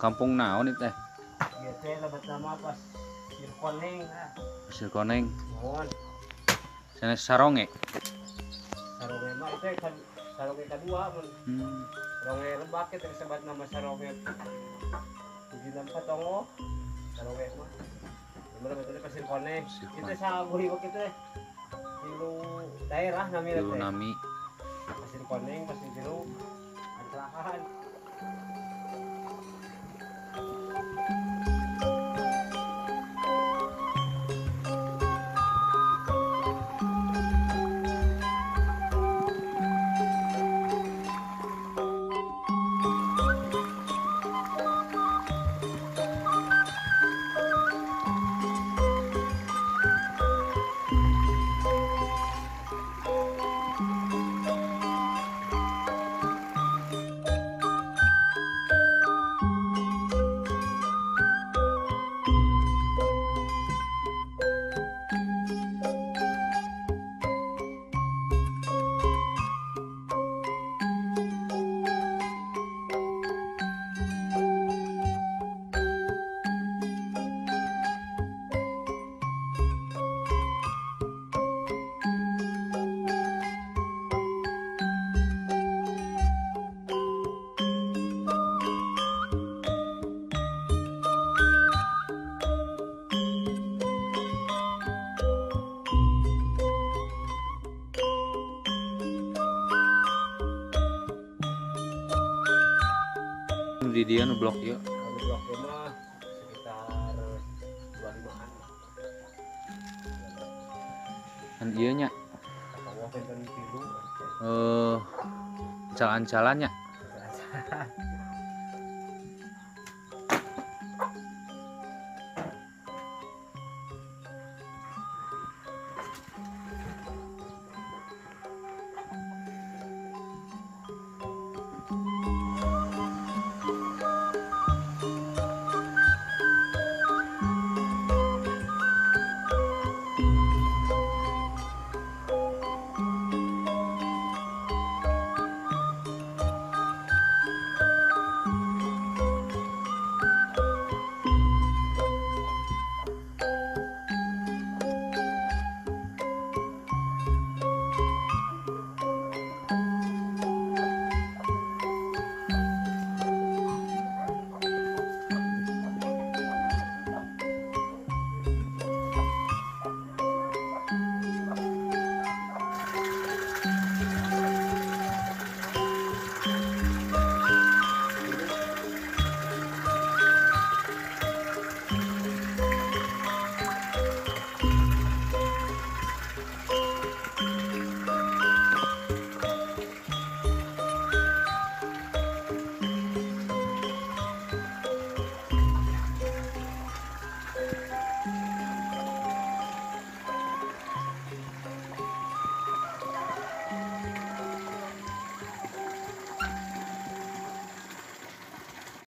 Kampung naon itu teh? Ieu teh lebat nama pas Sirkoneng. Pasir Koneng. Mohon. Sana Saronge. Saronge mah itu kan Saronge kedua mun. Saronge Lebak itu disebut nama Saronge. Di nampak tongo. Saronge mah. Bener betul Pasir Koneng. Kita sabuhi waktu itu tilu daerah namanya Tilu teh. nami. Pasir Koneng, Pasir Jeruk, Ancerahan. Di dia nu blok ieu. Kalau bloknya mah sekitar 25-an. Kan ieu nya Kata wah penten tilu. jalan-jalannya.